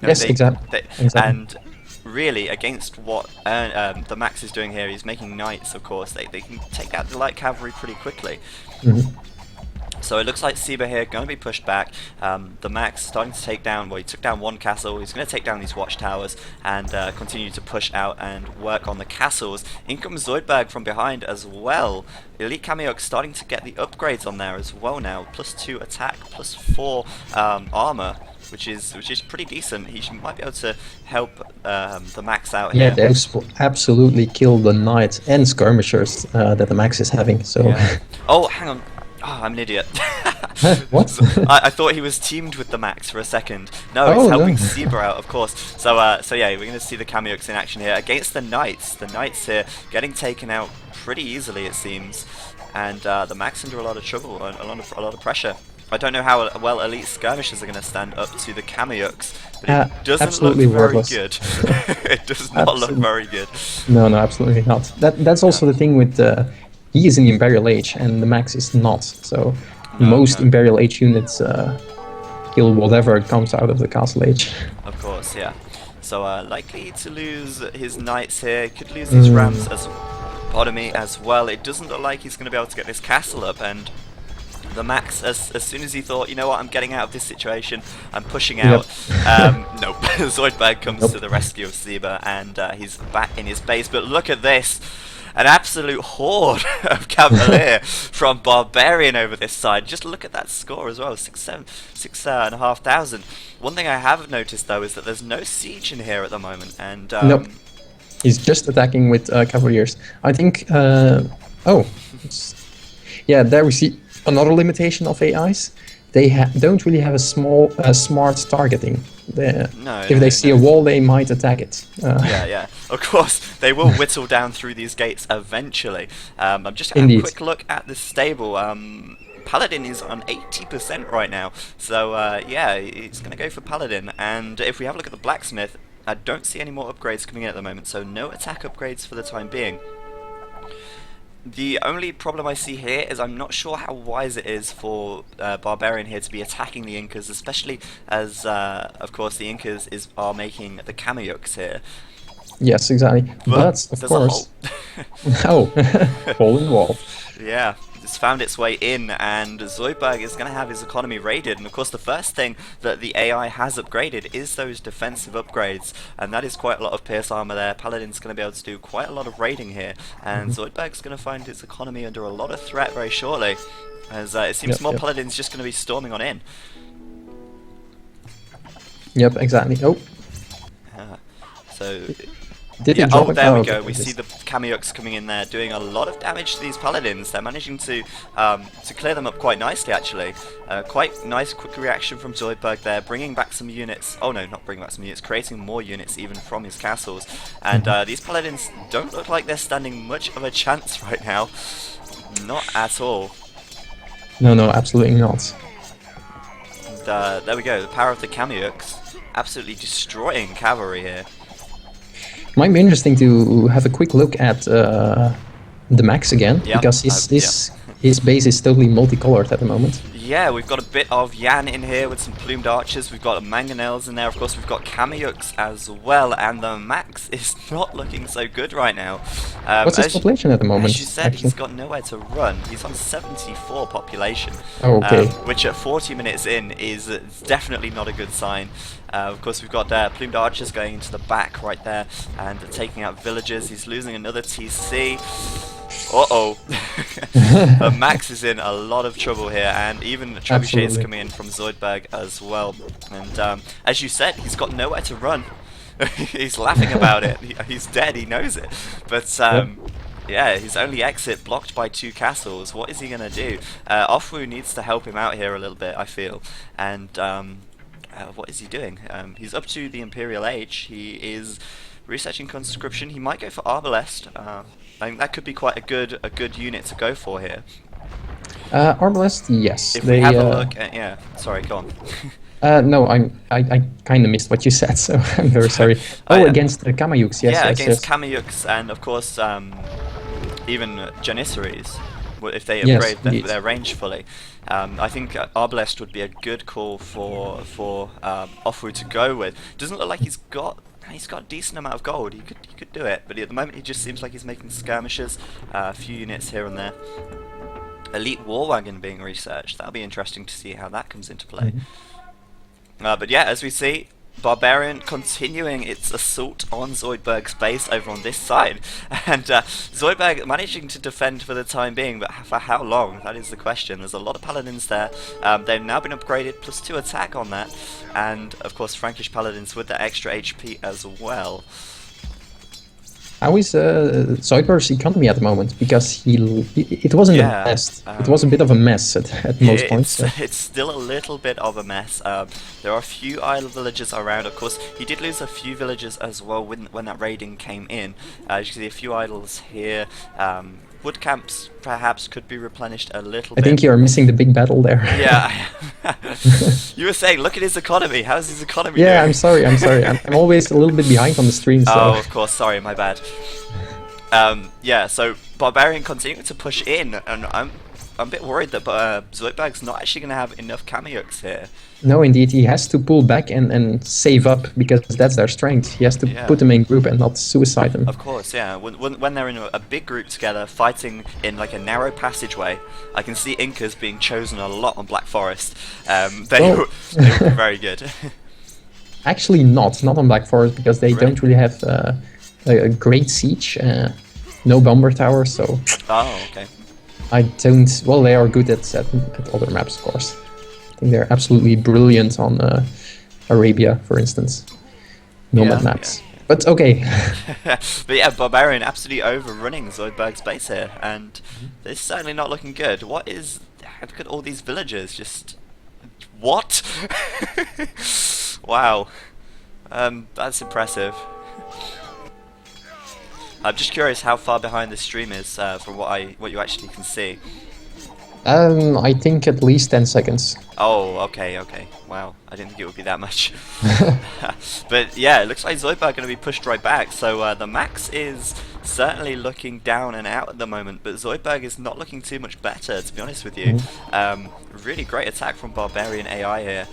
yes, exactly. And really, against what the Max is doing here, he's making knights, of course. They can take out the light cavalry pretty quickly. Mhm. So it looks like Siba here going to be pushed back. The Max starting to take down, well, he took down one castle. He's going to take down these watchtowers and continue to push out and work on the castles. In comes Zoidberg from behind as well. Elite Kameyuk starting to get the upgrades on there as well now. +2 attack, +4 armor, which is pretty decent. Might be able to help the Max out Yeah, here. those will absolutely kill the knights and skirmishers that the Max is having. So, Yeah. Oh, hang on. Oh, I'm an idiot. What? I thought he was teamed with the Max for a second. No, Oh, it's helping no. Zebra out, of course. So yeah, we're going to see the Kameyuks in action here against the Knights. The Knights here getting taken out pretty easily, it seems, and the Max under a lot of trouble, and a lot of pressure. I don't know how well elite skirmishers are going to stand up to the Kameyuks, but it doesn't absolutely look very worthless. good. It does not look very good. No, absolutely not. That's also the thing with he is in the Imperial Age and the Max is not. So most no. Imperial Age units kill whatever comes out of the Castle Age. Of course, yeah. So likely to lose his knights here. Could lose his rams as well. It doesn't look like he's going to be able to get this castle up, and the Max, as soon as he thought, you know what, I'm getting out of this situation, I'm pushing out. Nope. Zoidberg comes to the rescue of Siba, and he's back in his base. But look at this. An absolute horde of Cavalier from Barbarian over this side. Just look at that score as well, 6,500. One thing I have noticed though is that there's no siege in here at the moment, and Nope. He's just attacking with Cavaliers. I think. Yeah, there we see another limitation of AIs. They don't really have a smart targeting. If they see a wall, they might attack it. Yeah. Of course, they will whittle down through these gates eventually. I'm just going to have a quick look at the stable. Paladin is on 80% right now, so yeah, it's going to go for Paladin. And if we have a look at the Blacksmith, I don't see any more upgrades coming in at the moment, so no attack upgrades for the time being. The only problem I see here is I'm not sure how wise it is for Barbarian here to be attacking the Incas, especially as, of course, the Incas are making the Kameyuks here. Yes, exactly. But of course, falling wall. Yeah, it's found its way in, and Zoidberg is going to have his economy raided. And of course, the first thing that the AI has upgraded is those defensive upgrades, and that is quite a lot of pierce armor there. Paladin's going to be able to do quite a lot of raiding here, and Zoidberg's going to find his economy under a lot of threat very shortly, as it seems more Paladin's just going to be storming on in. Yep, exactly. Oh. So. Yeah, there we go. We see the Kameyuks coming in there, doing a lot of damage to these Paladins. They're managing to clear them up quite nicely, actually. Quite nice, quick reaction from Zoidberg there, bringing back some units. Oh no, not bringing back some units, creating more units even from his castles. And these Paladins don't look like they're standing much of a chance right now. Not at all. No, absolutely not. And there we go. The power of the Kameyuks, absolutely destroying cavalry here. Might be interesting to have a quick look at the Max again, because his base is totally multicolored at the moment. yeah, we've got a bit of Yan in here with some plumed archers. We've got mangonels in there. Of course, we've got Kameyuks as well, and the max is not looking so good right now. What's his population at the moment? As you said, actually? he's got nowhere to run. He's on 74 population, Oh, okay. which at 40 minutes in is definitely not a good sign. Of course, we've got plumed archers going into the back right there and taking out villagers. He's losing another TC. Uh-oh. Max is in a lot of trouble here, and even Trebuchet is coming in from Zoidberg as well. And as you said, he's got nowhere to run. He's laughing about it. He's dead, he knows it. But yeah, his only exit blocked by 2 castles. What is he going to do? AoFE needs to help him out here a little bit, I feel. And what is he doing? He's up to the Imperial Age. He is researching conscription. He might go for Arbalest. I think that could be quite a good unit to go for here. Arbalest, yes. If we have a look at, yeah, sorry, go on. No, I kind of missed what you said, so I'm very sorry. Oh, against the Kameyuks, yes. Yeah, yes, against yes. Kameyuks, and of course even Janissaries, if they upgrade their range fully. I think Arbalest would be a good call for AoFE to go with. Doesn't look like he's got a decent amount of gold. He could do it, but at the moment he just seems like he's making skirmishes, a few units here and there. Elite War Wagon being researched. That'll be interesting to see how that comes into play. But yeah, as we see, Barbarian continuing its assault on Zoidberg's base over on this side, and Zoidberg managing to defend for the time being, but for how long? That is the question. There's a lot of paladins there. They've now been upgraded, +2 attack on that, and of course Frankish paladins with the extra HP as well. How is Zoidberg's economy at the moment? Because it wasn't the best. It was a bit of a mess at most points. It's still a little bit of a mess. There are a few idle villages around. Of course, he did lose a few villages as well when that raiding came in. As you can see, a few idols here. Wood camps perhaps could be replenished a little bit. I think you're missing the big battle there. Yeah. You were saying, look at his economy. How's his economy doing? I'm sorry. I'm always a little bit behind on the stream. So. Oh, of course. Sorry, my bad. Yeah, so Barbarian continuing to push in, and I'm a bit worried that Zoidberg's not actually going to have enough Kameyuks here. No, indeed, he has to pull back and save up, because that's their strength. He has to put them in group and not suicide them. Of course, yeah. When they're in a big group together, fighting in like a narrow passageway, I can see Incas being chosen a lot on Black Forest. They would be very good. Actually, not on Black Forest, because they don't really have a great siege, no bomber tower, so... Oh, okay. I don't... Well, they are good at other maps, of course. I think they're absolutely brilliant on Arabia, for instance. Nomad maps. Yeah. But okay. But yeah, Barbarian absolutely overrunning Zoidberg's base here, and it's certainly not looking good. What is... Look at all these villagers, just... What? Wow. That's impressive. I'm just curious how far behind the stream is from what you actually can see. I think at least 10 seconds. Oh, okay. Wow, I didn't think it would be that much. But yeah, it looks like Zoidberg going to be pushed right back. So the max is certainly looking down and out at the moment, but Zoidberg is not looking too much better, to be honest with you. Really great attack from Barbarian AI here.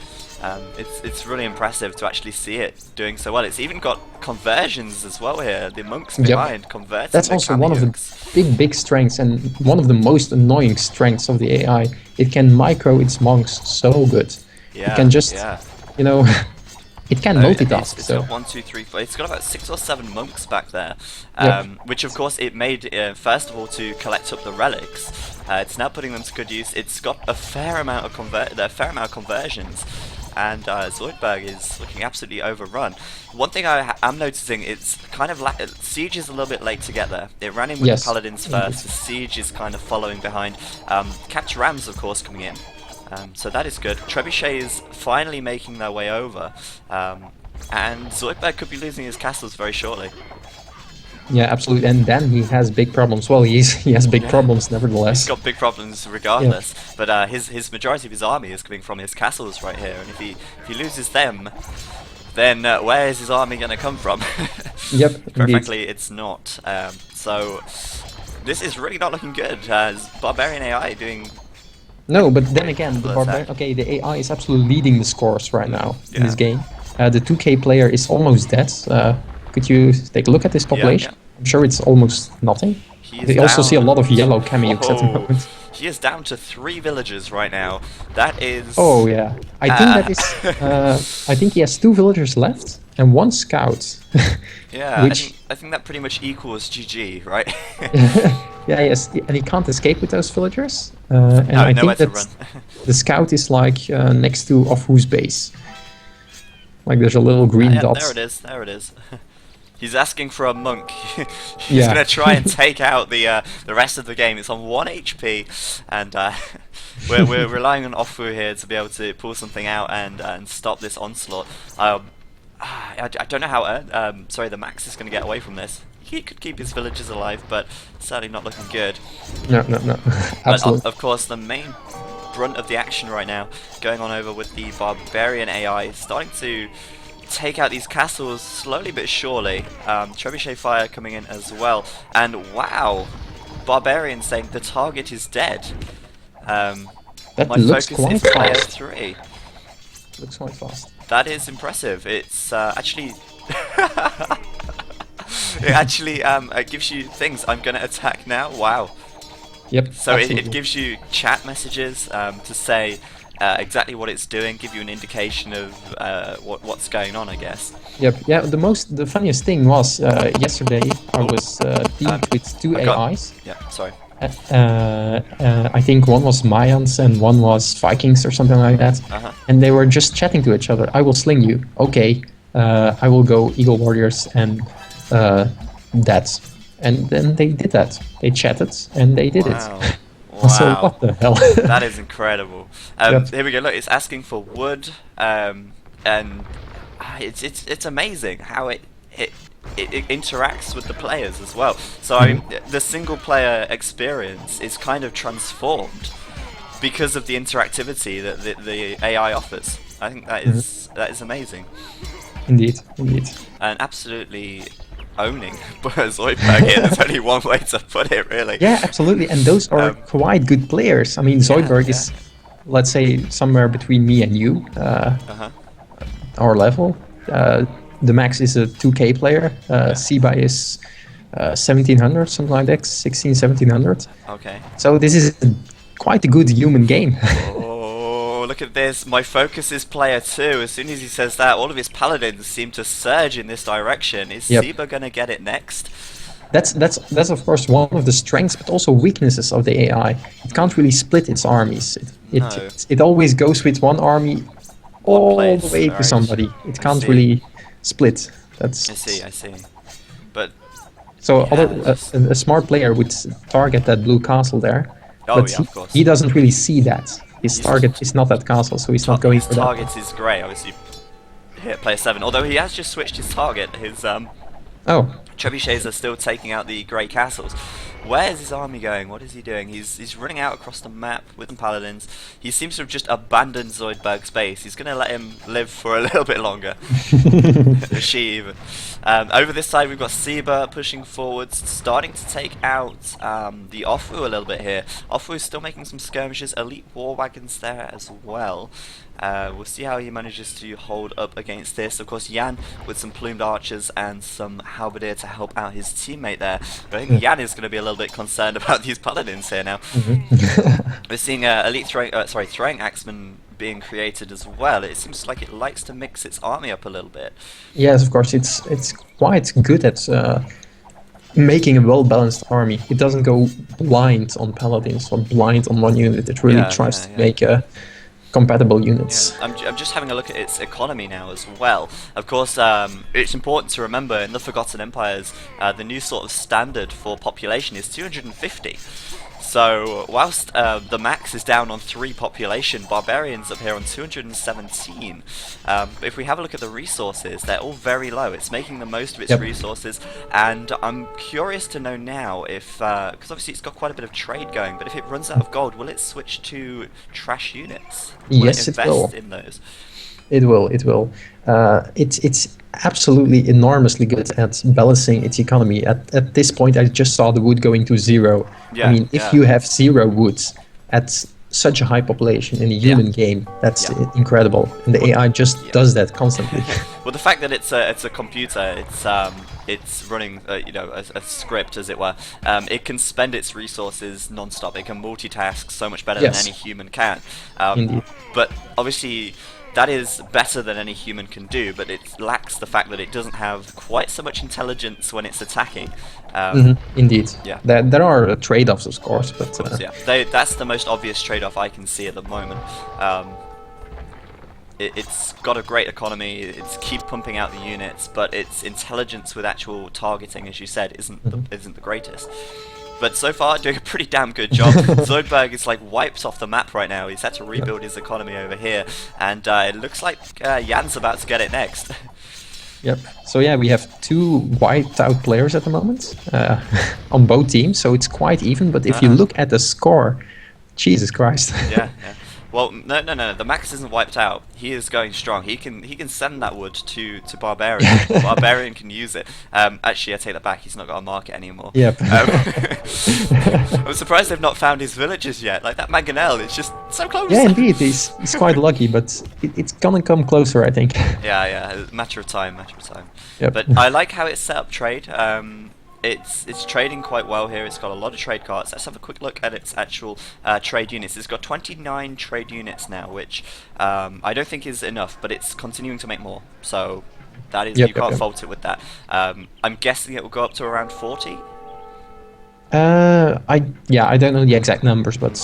It's really impressive to actually see it doing so well. It's even got conversions as well here. The monks behind converting. That's also one of the big strengths, and one of the most annoying strengths of the AI. It can micro its monks so good. Yeah, it can just, you know, it can multitask. It's got 1, 2, 3, 4. It's got about 6 or 7 monks back there, which of course it made first of all to collect up the relics. It's now putting them to good use. It's got a fair amount of conversions. And Zoidberg is looking absolutely overrun. One thing I am noticing, it's kind of Siege is a little bit late to get there. It ran in with the Paladins first, the Siege is kind of following behind. Capture Rams, of course, coming in. So that is good. Trebuchet is finally making their way over. And Zoidberg could be losing his castles very shortly. Yeah, absolutely. And then he has big problems. Well, he has big problems nevertheless. He's got big problems regardless. But his majority of his army is coming from his castles right here. And if he loses them, then where is his army going to come from? Yep, Quite frankly, it's not. So this is really not looking good. Barbarian AI doing No, but then again, the Full attack. okay, the AI is absolutely leading the scores right now in this Yeah. game. The 2K player is almost dead. Could you take a look at this Yeah, yeah. population? I'm sure it's almost nothing. He is We also see a lot of down. yellow cameos at the Whoa. moment. He is down to 3 villagers right now. That Oh is. yeah, I think Uh, that is. I think he has 2 villagers left and 1 scout, yeah, which I think that pretty much equals GG, right? yeah, yes, and he can't escape with those villagers. And No, I nowhere think to that run. the scout is like next to Ofu's base. Like there's a little green Yeah, dot. there it is. There it is. He's asking for a monk. He's Yeah. gonna try and take out the rest of the game. It's on 1 HP, and we're relying on Ofu here to be able to pull something out and stop this onslaught. I don't know how. Sorry, the Max is gonna get away from this. He could keep his villagers alive, but certainly not looking good. No, But absolutely. of course, the main brunt of the action right now going on over with the Barbarian AI, starting to take out these castles slowly but surely. Trebuchet fire coming in as well, and wow, Barbarian saying the target is dead. That My looks focus is quite player fast. 3. Looks quite fast. That is impressive. It's actually. It actually gives you things. I'm gonna attack now. Wow. Yep. So it absolutely. gives you chat messages to say exactly what it's doing, give you an indication of what's going on, I guess. Yep. Yeah. The funniest thing was yesterday I was teamed with 2 I got- AIs. Yeah, sorry. I think one was Mayans and one was Vikings or something like that. Uh-huh. And they were just chatting to each other. I will sling you. Okay. I will go Eagle Warriors and that. And then they did that. They chatted and they did Wow. it. Wow. So what the hell? That is incredible. Yep. Here we go. Look, it's asking for wood, and it's amazing how it interacts with the players as well. So I mean, the single player experience is kind of transformed because of the interactivity that the AI offers. I think that is amazing, Indeed. and absolutely owning Zoidberg here. There's only one way to put it, really. Yeah, absolutely. And those are quite good players. I mean, Zoidberg is, let's say, somewhere between me and you, our level. The Max is a 2K player. Siba is 1700, something like that, 16, 1700. Okay. So this is quite a good human game. Oh, look at this. My focus is player 2. As soon as he says that, all of his paladins seem to surge in this direction. Is Yep. Siba gonna get it next? That's of course one of the strengths, but also weaknesses of the AI. It can't really split its armies. No. It always goes with one army all place, the way to right. somebody. It I can't see. really split. That's I see. But so Yeah, a smart player would target that blue castle there, Oh, but yeah, of course. he doesn't really see that. His He's- target is not that castle, so he's not going his for that. target is grey, obviously. Here at player 7. Although he has just switched his target. His Oh, trebuchets are still taking out the grey castles. Where is his army going? What is he doing? He's running out across the map with some paladins. He seems to have just abandoned Zoidberg's base. He's going to let him live for a little bit longer. She even. Over this side we've got Siba pushing forwards, starting to take out the Ofu a little bit here. Ofu is still making some skirmishes, elite war wagons there as well. We'll see how he manages to hold up against this. Of course, Jan with some plumed archers and some halberdier to help out his teammate there. But I think Jan is going to be a little bit concerned about these paladins here now. We're seeing elite throwing axemen being created as well. It seems like it likes to mix its army up a little bit. yes, of course. It's quite good at making a well-balanced army. It doesn't go blind on paladins or blind on one unit. It really tries to make compatible units. Yeah, I'm just having a look at its economy now as well. Of course, it's important to remember in the Forgotten Empires, the new sort of standard for population is 250. So, whilst the max is down on 3 population, Barbarians up here on 217. But if we have a look at the resources, they're all very low. It's making the most of its resources, and I'm curious to know now if, because obviously it's got quite a bit of trade going, but if it runs out of gold, will it switch to trash units? Will Yes, it it will. invest in those? It will. It's absolutely enormously good at balancing its economy. At this point, I just saw the wood going to 0. Yeah, I mean, if you have 0 wood at such a high population in a human game. That's incredible, and the AI just does that constantly. Well, the fact that it's a computer, it's running you know, a script, as it were. It can spend its resources non-stop. It can multitask so much better than any human can. Indeed. But obviously, that is better than any human can do, but it lacks the fact that it doesn't have quite so much intelligence when it's attacking. Indeed. Yeah. There are trade-offs, of course, but Of course, yeah. That's the most obvious trade-off I can see at the moment. It's got a great economy, it's keep pumping out the units, but its intelligence with actual targeting, as you said, isn't the greatest. But so far, doing a pretty damn good job. Zoidberg is like wiped off the map right now. He's had to rebuild his economy over here, and it looks like Jan's about to get it next. Yep. So yeah, we have 2 wiped out players at the moment on both teams, so it's quite even. But if you look at the score, Jesus Christ. Yeah. Well, no. The Max isn't wiped out. He is going strong. He can send that wood to Barbarian. Barbarian can use it. Actually, I take that back. He's not got a market anymore. Yep. I'm surprised they've not found his villagers yet. Like that Mangonel, it's just so close. Yeah, indeed. He's quite lucky, but it's gonna come closer, I think. Yeah. Matter of time. Yep. But I like how it's set up trade. It's trading quite well here. It's got a lot of trade cards. Let's have a quick look at its actual trade units. It's got 29 trade units now, which I don't think is enough, but it's continuing to make more. So that is, you can't fault it with that. I'm guessing it will go up to around 40. I don't know the exact numbers, but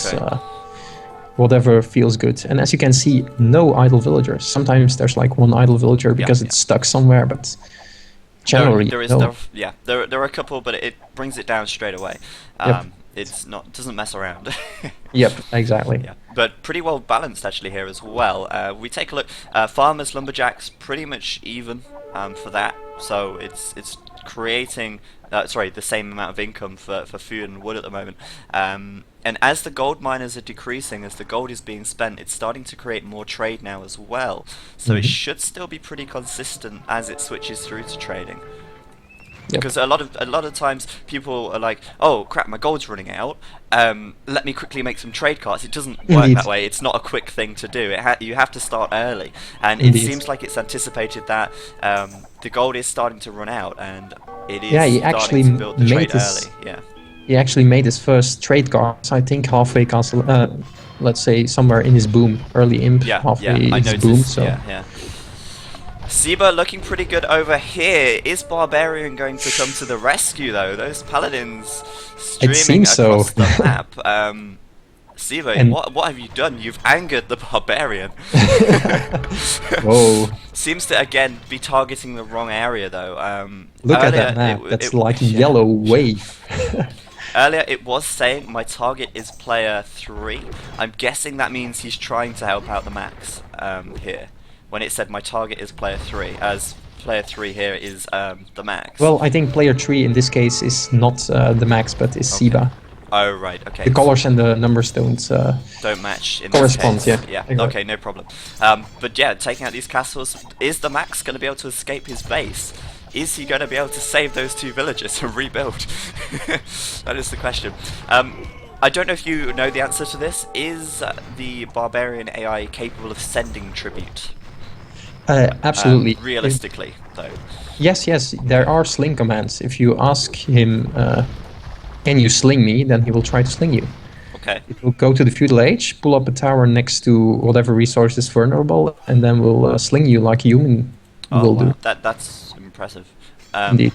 whatever feels good. And as you can see, no idle villagers. Sometimes there's like 1 idle villager because it's stuck somewhere, but generally, there are a couple, but it brings it down straight away. It's not, doesn't mess around. Yep, exactly. Yeah, but pretty well balanced actually here as well. We take a look. Farmers, lumberjacks, pretty much even for that. So it's creating the same amount of income for food and wood at the moment. And as the gold miners are decreasing, as the gold is being spent, it's starting to create more trade now as well. So it should still be pretty consistent as it switches through to trading. Because a lot of times people are like, oh crap, my gold's running out. Let me quickly make some trade cards. It doesn't work that way. It's not a quick thing to do. You have to start early, and it seems like it's anticipated that the gold is starting to run out, and it is starting to build the trade early. Yeah. He actually made his first trade cards, I think, halfway castle. Let's say somewhere in his boom, early imp, halfway his boom. So. Yeah. Seba looking pretty good over here. Is Barbarian going to come to the rescue though? Those paladins streaming across the map. Seba, what have you done? You've angered the Barbarian. Whoa. Seems to again be targeting the wrong area though. Look at that map. That's like a yellow wave. Earlier it was saying my target is player 3. I'm guessing that means he's trying to help out the Max here. When it said my target is player 3, as player 3 here is the Max. Well, I think player 3 in this case is not the Max, but is Seba. Oh right, okay. The colors and the numbers don't match in correspond. This case. Yeah. Exactly. Okay, no problem. But yeah, taking out these castles, is the Max going to be able to escape his base? Is he going to be able to save those 2 villagers and rebuild? That is the question. I don't know if you know the answer to this. Is the Barbarian AI capable of sending tribute? Absolutely. Realistically, though. Yes, there are sling commands. If you ask him, can you sling me, then he will try to sling you. Okay. It will go to the feudal age, pull up a tower next to whatever resource is vulnerable, and then will sling you like a human will do. That's impressive. Indeed.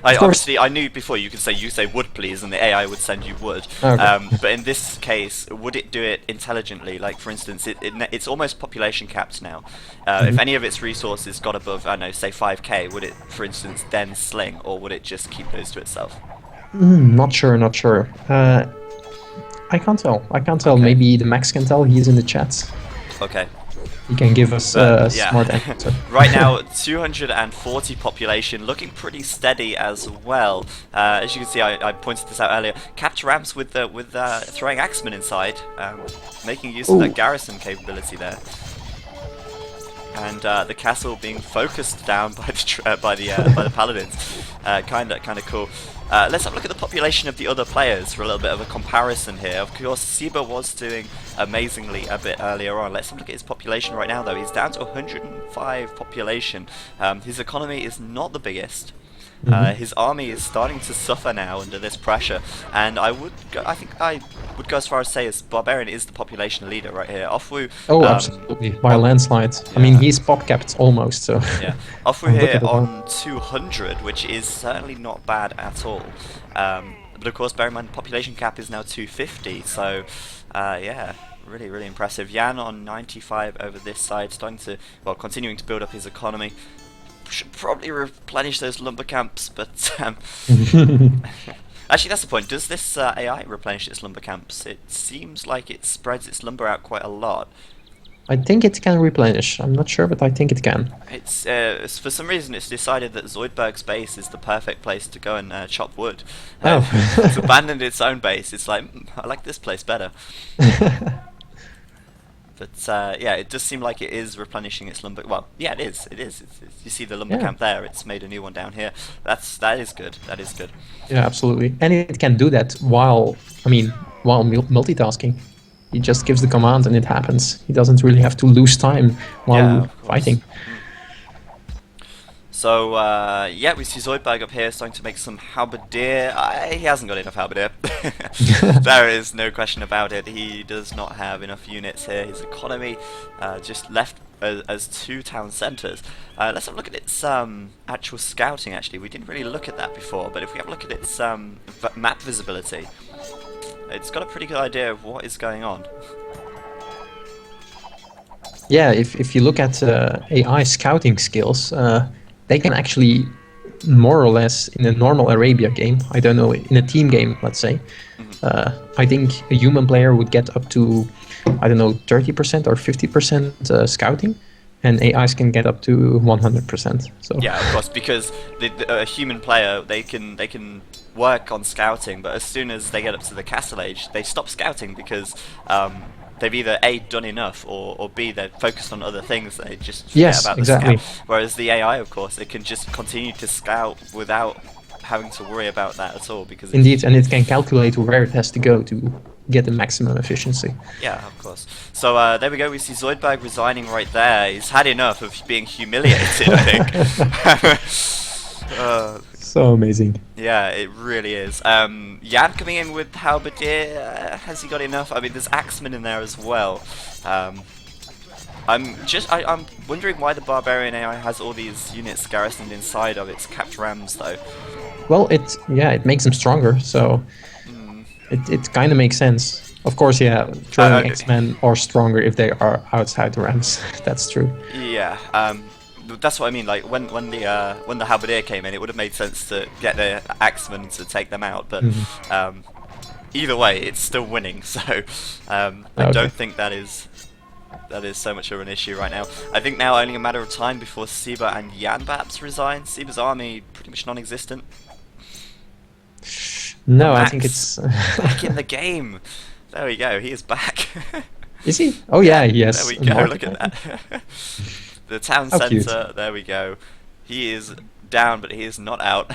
Obviously, I knew before you say wood please, and the AI would send you wood. Okay. But in this case, would it do it intelligently? Like, for instance, it's almost population capped now. If any of its resources got above, I don't know, say 5k, would it, for instance, then sling, or would it just keep those to itself? Not sure. I can't tell. Okay. Maybe the Max can tell. He's in the chat. Okay. He can give us a smart answer. Right now, 240 population, looking pretty steady as well. As you can see, I pointed this out earlier. Capture ramps with throwing axemen inside, making use of that garrison capability there. and the castle being focused down by by the paladins. Kinda cool. Let's have a look at the population of the other players for a little bit of a comparison here. Of course, Siba was doing amazingly a bit earlier on. Let's have a look at his population right now, though. He's down to 105 population. His economy is not the biggest. His army is starting to suffer now under this pressure, and I think I would go as far as say as Barbarian is the population leader right here. Offwu, Oh, absolutely, by a landslide. I mean, he's pop capped almost, so. yeah, Offwu Look here at it all. on 200, which is certainly not bad at all. But of course, bear in mind, population cap is now 250, so yeah. Really impressive. Yan on 95 over this side, starting to, well, continuing to build up his economy. Should probably replenish those lumber camps, but actually that's the point. Does this AI replenish its lumber camps? It seems like it spreads its lumber out quite a lot. I think it can replenish. I'm not sure, but I think it can. It's for some reason it's decided that Zoidberg's base is the perfect place to go and chop wood. Oh. It's abandoned its own base. It's like, I like this place better. But yeah, it does seem like it is replenishing its lumber. Well, yeah, it is. You see the lumber camp there. It's made a new one down here. That is good. That is good. Yeah, absolutely. And it can do that while multitasking. He just gives the command and it happens. He doesn't really have to lose time while fighting. So, yeah, we see Zoidberg up here starting to make some halberdier. He hasn't got enough halberdier. There is no question about it. He does not have enough units here. His economy just left as 2 town centres. Let's have a look at its actual scouting, actually. We didn't really look at that before, but if we have a look at its map visibility, it's got a pretty good idea of what is going on. Yeah, if you look at AI scouting skills, they can actually, more or less, in a normal Arabia game, I don't know, in a team game, let's say, I think a human player would get up to, I don't know, 30% or 50% scouting, and AIs can get up to 100%. So yeah, of course, because a human player, they can work on scouting, but as soon as they get up to the castle age, they stop scouting because they've either A, done enough, or B, they're focused on other things. They just forget about the scout. Whereas the AI, of course, it can just continue to scout without having to worry about that at all. Because indeed, and it can calculate where it has to go to get the maximum efficiency. Yeah, of course. So there we go. We see Zoidberg resigning right there. He's had enough of being humiliated, I think. So amazing. Yeah, it really is. Jan coming in with Halberdier, has he got enough? I mean, there's Axeman in there as well. I'm wondering why the Barbarian AI has all these units garrisoned inside of its capped rams, though. Well, it makes them stronger, so it kind of makes sense. Of course, yeah, throwing X-Men are stronger if they are outside the rams. That's true. Yeah. That's what I mean. Like when the Halberdier came in, it would have made sense to get the Axemen to take them out. But either way, it's still winning. So I don't think that is so much of an issue right now. I think now only a matter of time before Siba and Yan perhaps resign. Siba's army pretty much non-existent. No, I think it's back in the game. There we go. He is back. Is he? Oh yeah, yes. There we go. Look at that. The town centre, there we go. He is down, but he is not out.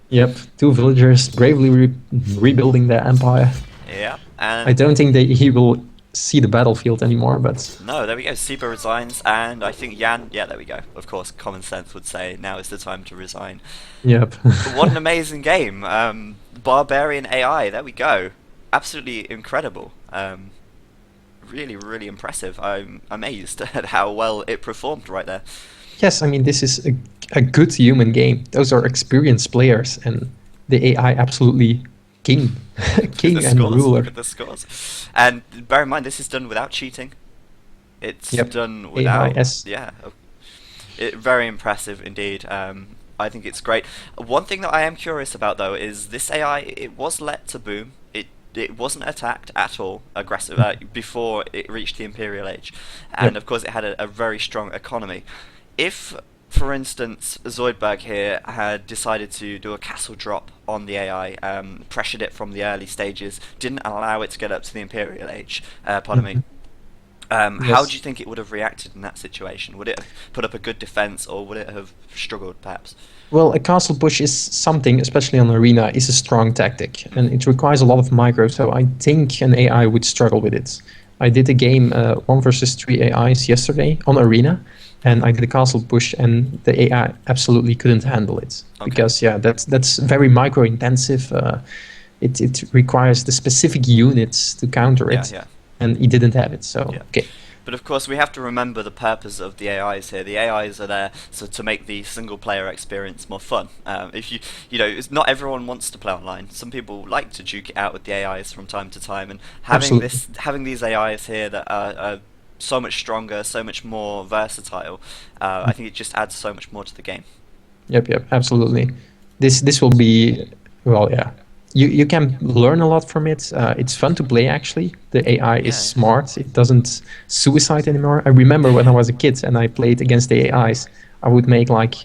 Yep, 2 villagers bravely rebuilding their empire. Yeah, and I don't think he will see the battlefield anymore, but... No, there we go, Siba resigns, and I think Yan... Yeah, there we go. Of course, common sense would say now is the time to resign. Yep. What an amazing game. Barbarian AI, there we go. Absolutely incredible. Really impressive. I'm amazed at how well it performed right there. Yes, I mean, this is a good human game. Those are experienced players, and the AI absolutely king and ruler. Look at the scores. And bear in mind, this is done without cheating. It's done without... AIS. Yeah. Very impressive indeed. I think it's great. One thing that I am curious about, though, is this AI, it was let to boom. It wasn't attacked at all aggressive before it reached the Imperial Age, and of course it had a very strong economy. If, for instance, Zoidberg here had decided to do a castle drop on the AI, pressured it from the early stages, didn't allow it to get up to the Imperial Age, pardon me, How do Yes. you think it would have reacted in that situation? Would it have put up a good defense, or would it have struggled, perhaps? Well, a castle push is something, especially on arena, is a strong tactic, and it requires a lot of micro. So I think an AI would struggle with it. I did a game, one versus three AIs yesterday on arena, and I did a castle push, and the AI absolutely couldn't handle it Okay. because yeah, that's very micro intensive. It requires the specific units to counter Yeah, it, yeah, and he didn't have it. So yeah. okay, But of course, we have to remember the purpose of the AIs here. The AIs are there so to make the single-player experience more fun. If you know, not everyone wants to play online. Some people like to duke it out with the AIs from time to time, and absolutely. having these AIs here that are so much stronger, so much more versatile, I think it just adds so much more to the game. Yep, yep, absolutely. This will be well, yeah. You can learn a lot from it. It's fun to play actually. The AI is Yeah, yeah. smart. It doesn't suicide anymore. I remember when I was a kid and I played against the AIs, I would make like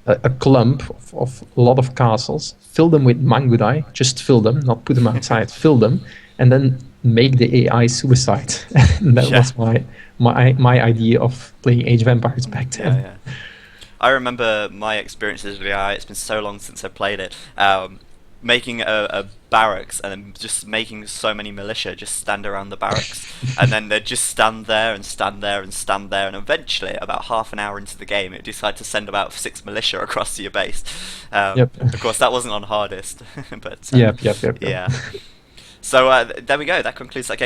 a clump of a lot of castles, fill them with mangudai, just fill them, not put them outside, fill them, and then make the AI suicide. And that Yeah, was my idea of playing Age of Empires back yeah, then. yeah. I remember my experiences with AI. It's been so long since I played it. Making a barracks and then just making so many militia just stand around the barracks, and then they'd just stand there and stand there and stand there, and eventually, about half an hour into the game, it decided to send about 6 militia across to your base. Yep. Of course, that wasn't on hardest, but Yep, yep, yep, yep. yeah. So there we go. That concludes that game.